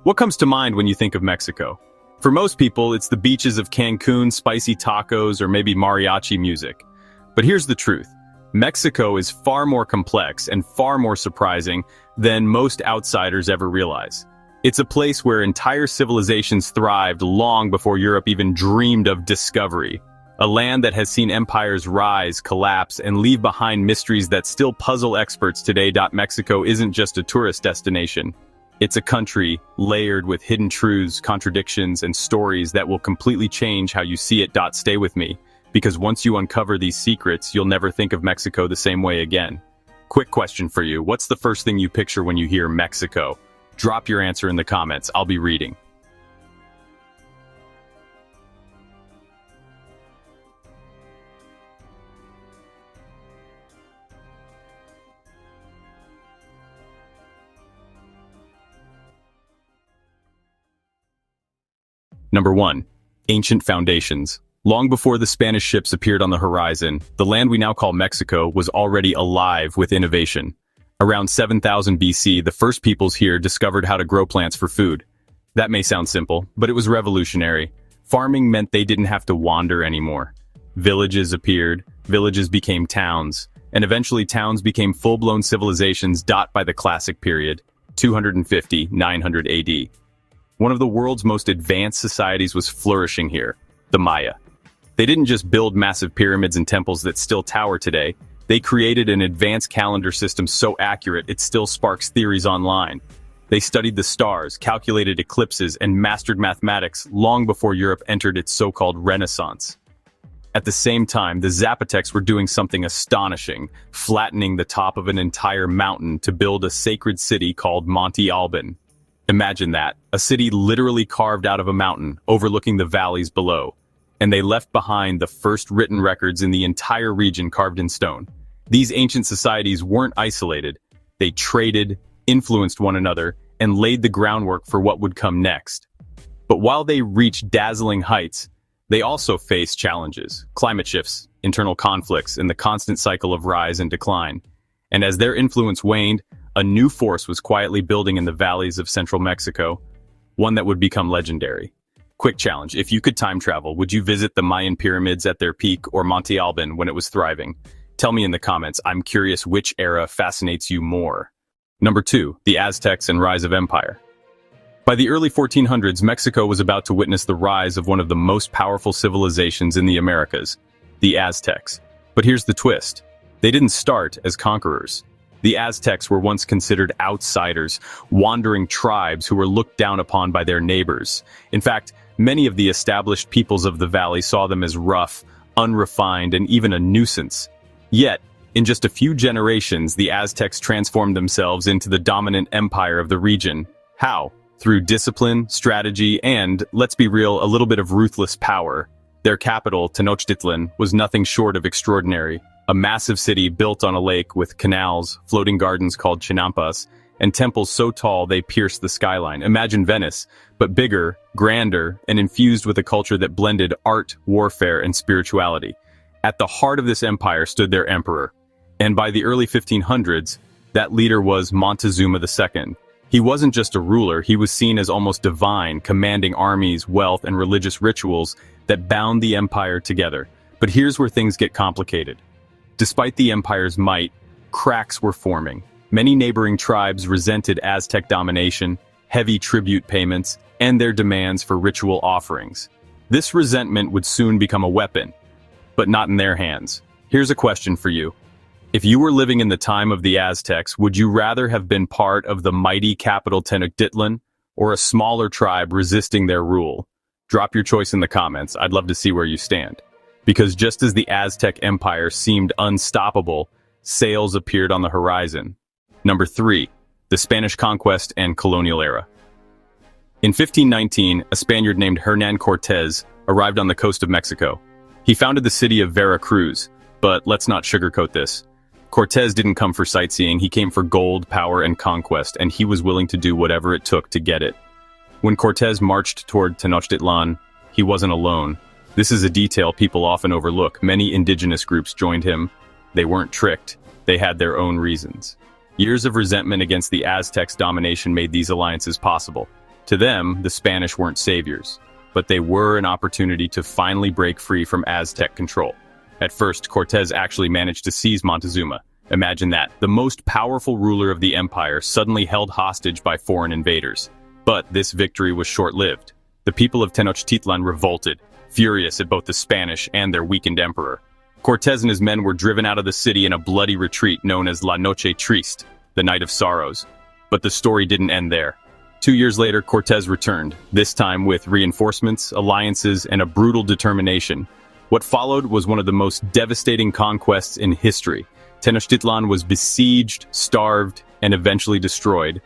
What comes to mind when you think of Mexico? For most people, it's the beaches of Cancun, spicy tacos, or maybe mariachi music. But here's the truth. Mexico is far more complex and far more surprising than most outsiders ever realize. It's a place where entire civilizations thrived long before Europe even dreamed of discovery. A land that has seen empires rise, collapse, and leave behind mysteries that still puzzle experts today. Mexico isn't just a tourist destination. It's a country layered with hidden truths, contradictions, and stories that will completely change how you see it. Stay with me, because once you uncover these secrets, you'll never think of Mexico the same way again. Quick question for you. What's the first thing you picture when you hear Mexico? Drop your answer in the comments. I'll be reading. Number 1. Ancient foundations. Long before the Spanish ships appeared on the horizon, the land we now call Mexico was already alive with innovation. Around 7000 BC, the first peoples here discovered how to grow plants for food. That may sound simple, but it was revolutionary. Farming meant they didn't have to wander anymore. Villages appeared, villages became towns, and eventually towns became full-blown civilizations. By the classic period, 250–900 AD. One of the world's most advanced societies was flourishing here, the Maya. They didn't just build massive pyramids and temples that still tower today. They created an advanced calendar system so accurate it still sparks theories online. They studied the stars, calculated eclipses, and mastered mathematics long before Europe entered its so-called Renaissance. At the same time, the Zapotecs were doing something astonishing, flattening the top of an entire mountain to build a sacred city called Monte Alban. Imagine that, a city literally carved out of a mountain, overlooking the valleys below. And they left behind the first written records in the entire region carved in stone. These ancient societies weren't isolated. They traded, influenced one another, and laid the groundwork for what would come next. But while they reached dazzling heights, they also faced challenges: climate shifts, internal conflicts, and the constant cycle of rise and decline. And as their influence waned, a new force was quietly building in the valleys of central Mexico, one that would become legendary. Quick challenge: if you could time travel, would you visit the Mayan pyramids at their peak or Monte Alban when it was thriving? Tell me in the comments. I'm curious which era fascinates you more. Number 2. The Aztecs and rise of empire. By the early 1400s, Mexico was about to witness the rise of one of the most powerful civilizations in the Americas, the Aztecs. But here's the twist. They didn't start as conquerors. The Aztecs were once considered outsiders, wandering tribes who were looked down upon by their neighbors. In fact, many of the established peoples of the valley saw them as rough, unrefined, and even a nuisance. Yet, in just a few generations, the Aztecs transformed themselves into the dominant empire of the region. How? Through discipline, strategy, and, let's be real, a little bit of ruthless power. Their capital, Tenochtitlan, was nothing short of extraordinary. A massive city built on a lake with canals, floating gardens called chinampas, and temples so tall they pierced the skyline. Imagine Venice, but bigger, grander, and infused with a culture that blended art, warfare, and spirituality. At the heart of this empire stood their emperor. And by the early 1500s, that leader was Montezuma II. He wasn't just a ruler, he was seen as almost divine, commanding armies, wealth, and religious rituals that bound the empire together. But here's where things get complicated. Despite the empire's might, cracks were forming. Many neighboring tribes resented Aztec domination, heavy tribute payments, and their demands for ritual offerings. This resentment would soon become a weapon, but not in their hands. Here's a question for you. If you were living in the time of the Aztecs, would you rather have been part of the mighty capital Tenochtitlan or a smaller tribe resisting their rule? Drop your choice in the comments. I'd love to see where you stand. Because just as the Aztec Empire seemed unstoppable, sails appeared on the horizon. Number 3. The Spanish Conquest and Colonial Era. In 1519, a Spaniard named Hernán Cortés arrived on the coast of Mexico. He founded the city of Veracruz, but let's not sugarcoat this. Cortés didn't come for sightseeing, he came for gold, power, and conquest, and he was willing to do whatever it took to get it. When Cortés marched toward Tenochtitlan, he wasn't alone. This is a detail people often overlook. Many indigenous groups joined him. They weren't tricked. They had their own reasons. Years of resentment against the Aztecs' domination made these alliances possible. To them, the Spanish weren't saviors, but they were an opportunity to finally break free from Aztec control. At first, Cortés actually managed to seize Montezuma. Imagine that, the most powerful ruler of the empire suddenly held hostage by foreign invaders. But this victory was short-lived. The people of Tenochtitlan revolted, furious at both the Spanish and their weakened emperor. Cortés and his men were driven out of the city in a bloody retreat known as La Noche Triste, the Night of Sorrows. But the story didn't end there. 2 years later, Cortés returned, this time with reinforcements, alliances, and a brutal determination. What followed was one of the most devastating conquests in history. Tenochtitlan was besieged, starved, and eventually destroyed.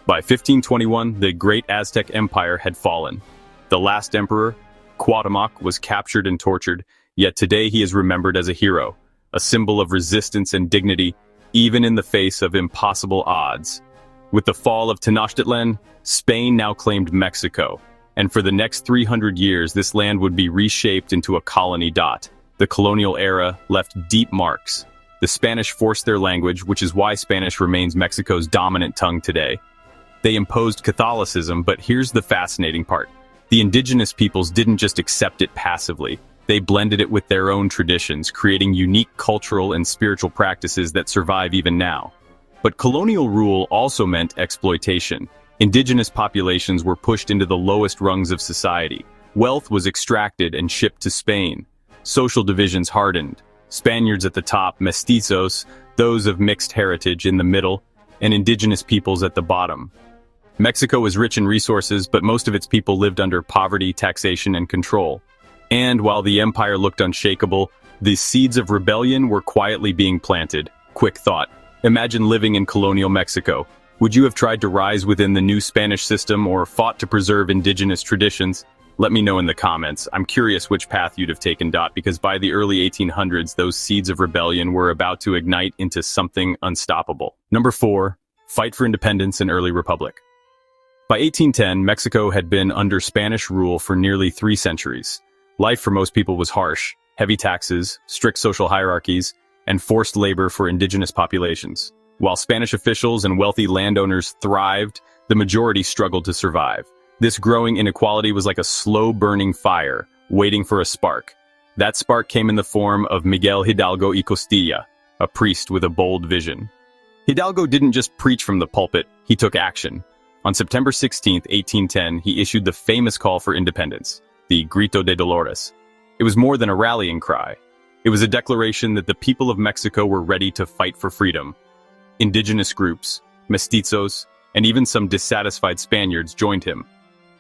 By 1521, the great Aztec Empire had fallen. The last emperor, Cuauhtémoc, was captured and tortured, yet today he is remembered as a hero, a symbol of resistance and dignity, even in the face of impossible odds. With the fall of Tenochtitlan, Spain now claimed Mexico, and for the next 300 years this land would be reshaped into a colony. The colonial era left deep marks. The Spanish forced their language, which is why Spanish remains Mexico's dominant tongue today. They imposed Catholicism, but here's the fascinating part. The indigenous peoples didn't just accept it passively. They blended it with their own traditions, creating unique cultural and spiritual practices that survive even now. But colonial rule also meant exploitation. Indigenous populations were pushed into the lowest rungs of society. Wealth was extracted and shipped to Spain. Social divisions hardened. Spaniards at the top, mestizos, those of mixed heritage in the middle, and indigenous peoples at the bottom. Mexico was rich in resources, but most of its people lived under poverty, taxation, and control. And while the empire looked unshakable, the seeds of rebellion were quietly being planted. Quick thought. Imagine living in colonial Mexico. Would you have tried to rise within the new Spanish system or fought to preserve indigenous traditions? Let me know in the comments. I'm curious which path you'd have taken, because by the early 1800s, those seeds of rebellion were about to ignite into something unstoppable. Number 4, fight for independence and early republic. By 1810, Mexico had been under Spanish rule for nearly 3 centuries. Life for most people was harsh. Heavy taxes, strict social hierarchies, and forced labor for indigenous populations. While Spanish officials and wealthy landowners thrived, the majority struggled to survive. This growing inequality was like a slow-burning fire, waiting for a spark. That spark came in the form of Miguel Hidalgo y Costilla, a priest with a bold vision. Hidalgo didn't just preach from the pulpit, he took action. On September 16, 1810, he issued the famous call for independence, the Grito de Dolores. It was more than a rallying cry. It was a declaration that the people of Mexico were ready to fight for freedom. Indigenous groups, mestizos, and even some dissatisfied Spaniards joined him.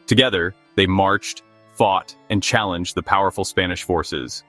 Together, they marched, fought, and challenged the powerful Spanish forces.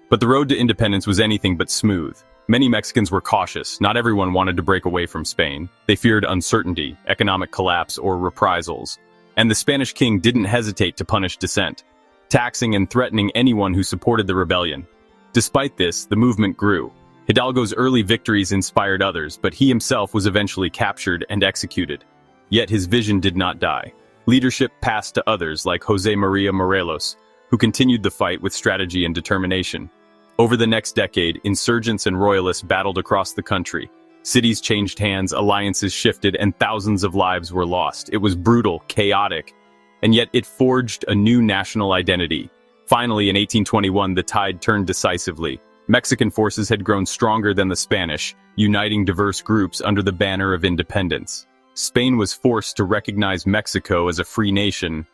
But the road to independence was anything but smooth. Many Mexicans were cautious. Not everyone wanted to break away from Spain. They feared uncertainty, economic collapse, or reprisals. And the Spanish king didn't hesitate to punish dissent, taxing and threatening anyone who supported the rebellion. Despite this, the movement grew. Hidalgo's early victories inspired others, but he himself was eventually captured and executed. Yet his vision did not die. Leadership passed to others like José María Morelos, who continued the fight with strategy and determination. Over the next decade, insurgents and royalists battled across the country. Cities changed hands, alliances shifted, and thousands of lives were lost. It was brutal, chaotic, and yet it forged a new national identity. Finally, in 1821, the tide turned decisively. Mexican forces had grown stronger than the Spanish, uniting diverse groups under the banner of independence. Spain was forced to recognize Mexico as a free nation.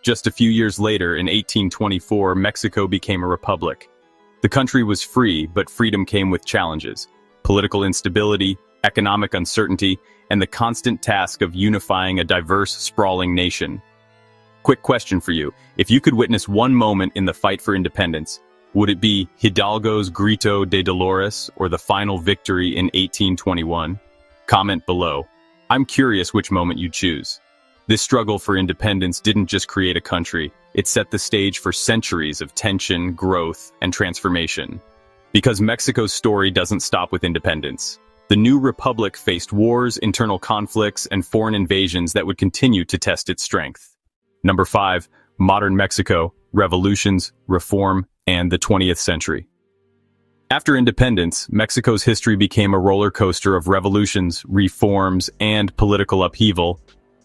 Just a few years later, in 1824, Mexico became a republic. The country was free, but freedom came with challenges: political instability, economic uncertainty, and the constant task of unifying a diverse, sprawling nation. Quick question for you. If you could witness one moment in the fight for independence, would it be Hidalgo's Grito de Dolores or the final victory in 1821? Comment below. I'm curious which moment you choose. This struggle for independence didn't just create a country, it set the stage for centuries of tension, growth, and transformation. Because Mexico's story doesn't stop with independence. The new republic faced wars, internal conflicts, and foreign invasions that would continue to test its strength. Number 5, modern Mexico, revolutions, reform, and the 20th century. After independence, Mexico's history became a roller coaster of revolutions, reforms, and political upheaval.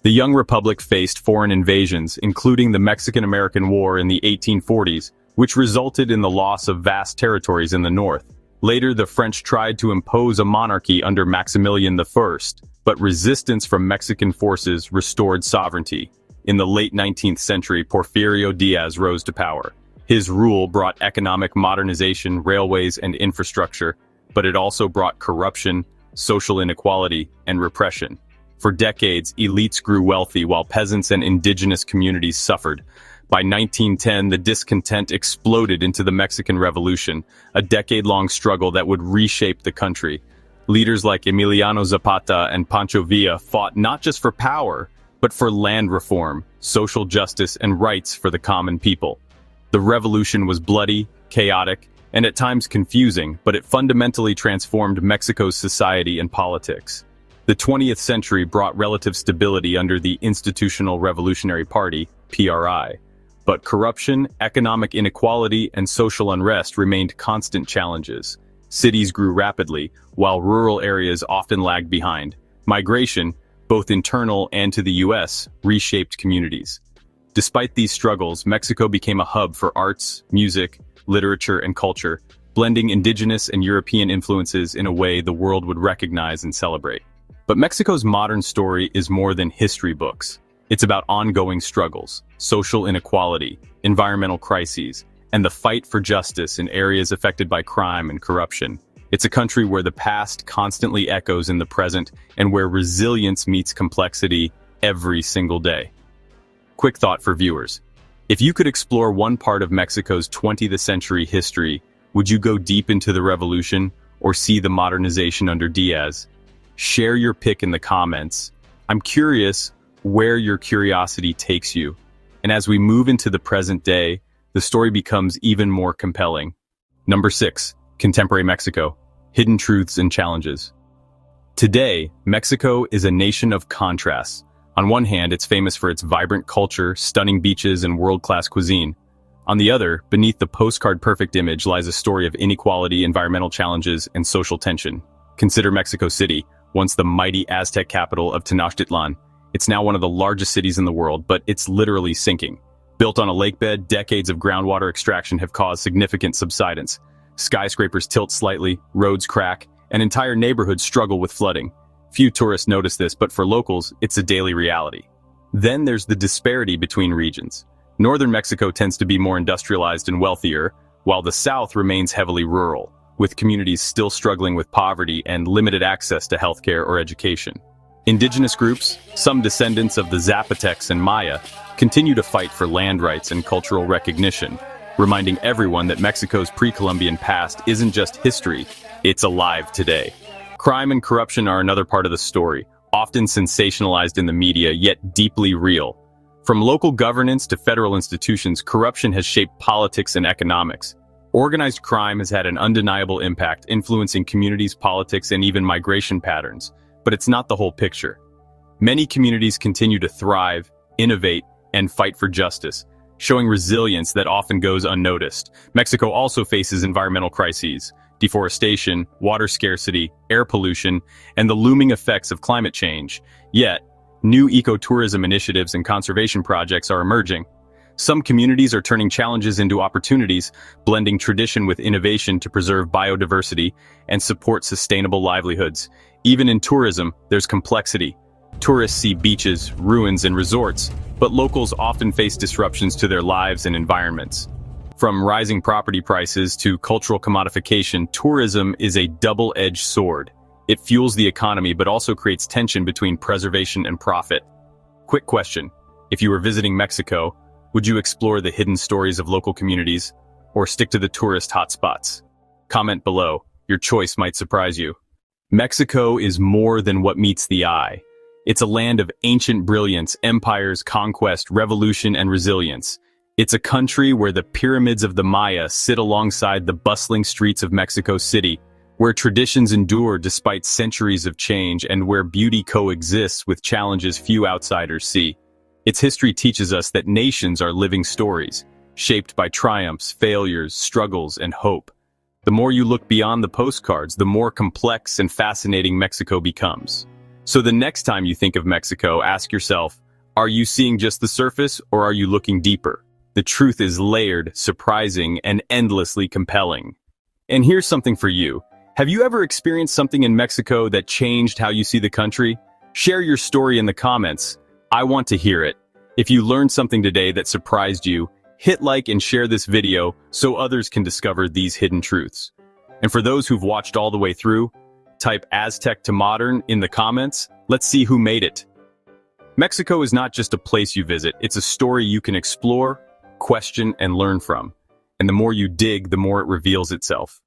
The young republic faced foreign invasions, including the Mexican-American War in the 1840s, which resulted in the loss of vast territories in the north. Later, the French tried to impose a monarchy under Maximilian I, but resistance from Mexican forces restored sovereignty. In the late 19th century, Porfirio Diaz rose to power. His rule brought economic modernization, railways, and infrastructure, but it also brought corruption, social inequality, and repression. For decades, elites grew wealthy while peasants and indigenous communities suffered. By 1910, the discontent exploded into the Mexican Revolution, a decade-long struggle that would reshape the country. Leaders like Emiliano Zapata and Pancho Villa fought not just for power, but for land reform, social justice, and rights for the common people. The revolution was bloody, chaotic, and at times confusing, but it fundamentally transformed Mexico's society and politics. The 20th century brought relative stability under the Institutional Revolutionary Party, PRI. But corruption, economic inequality, and social unrest remained constant challenges. Cities grew rapidly, while rural areas often lagged behind. Migration, both internal and to the U.S., reshaped communities. Despite these struggles, Mexico became a hub for arts, music, literature, and culture, blending indigenous and European influences in a way the world would recognize and celebrate. But Mexico's modern story is more than history books. It's about ongoing struggles, social inequality, environmental crises, and the fight for justice in areas affected by crime and corruption. It's a country where the past constantly echoes in the present and where resilience meets complexity every single day. Quick thought for viewers. If you could explore one part of Mexico's 20th century history, would you go deep into the revolution or see the modernization under Diaz? Share your pick in the comments. I'm curious where your curiosity takes you. And as we move into the present day, the story becomes even more compelling. Number 6. Contemporary Mexico. Hidden truths and challenges. Today, Mexico is a nation of contrasts. On one hand, it's famous for its vibrant culture, stunning beaches, and world-class cuisine. On the other, beneath the postcard-perfect image lies a story of inequality, environmental challenges, and social tension. Consider Mexico City, once the mighty Aztec capital of Tenochtitlan. It's now one of the largest cities in the world, but it's literally sinking. Built on a lakebed, decades of groundwater extraction have caused significant subsidence. Skyscrapers tilt slightly, roads crack, and entire neighborhoods struggle with flooding. Few tourists notice this, but for locals, it's a daily reality. Then there's the disparity between regions. Northern Mexico tends to be more industrialized and wealthier, while the south remains heavily rural, with communities still struggling with poverty and limited access to healthcare or education. Indigenous groups, some descendants of the Zapotecs and Maya, continue to fight for land rights and cultural recognition, reminding everyone that Mexico's pre-Columbian past isn't just history, it's alive today. Crime and corruption are another part of the story, often sensationalized in the media, yet deeply real. From local governance to federal institutions, corruption has shaped politics and economics. Organized crime has had an undeniable impact, influencing communities, politics, and even migration patterns. But it's not the whole picture. Many communities continue to thrive, innovate, and fight for justice, showing resilience that often goes unnoticed. Mexico also faces environmental crises, deforestation, water scarcity, air pollution, and the looming effects of climate change. Yet, new ecotourism initiatives and conservation projects are emerging. Some communities are turning challenges into opportunities, blending tradition with innovation to preserve biodiversity and support sustainable livelihoods. Even in tourism, there's complexity. Tourists see beaches, ruins, and resorts, but locals often face disruptions to their lives and environments. From rising property prices to cultural commodification, tourism is a double-edged sword. It fuels the economy but also creates tension between preservation and profit. Quick question: if you were visiting Mexico, would you explore the hidden stories of local communities or stick to the tourist hotspots? Comment below. Your choice might surprise you. Mexico is more than what meets the eye. It's a land of ancient brilliance, empires, conquest, revolution, and resilience. It's a country where the pyramids of the Maya sit alongside the bustling streets of Mexico City, where traditions endure despite centuries of change, and where beauty coexists with challenges few outsiders see. Its history teaches us that nations are living stories, shaped by triumphs, failures, struggles, and hope. The more you look beyond the postcards, the more complex and fascinating Mexico becomes. So the next time you think of Mexico, ask yourself, are you seeing just the surface or are you looking deeper? The truth is layered, surprising, and endlessly compelling. And here's something for you. Have you ever experienced something in Mexico that changed how you see the country? Share your story in the comments. I want to hear it. If you learned something today that surprised you, hit like and share this video so others can discover these hidden truths. And for those who've watched all the way through, type Aztec to modern in the comments. Let's see who made it. Mexico is not just a place you visit, it's a story you can explore, question, and learn from. And the more you dig, the more it reveals itself.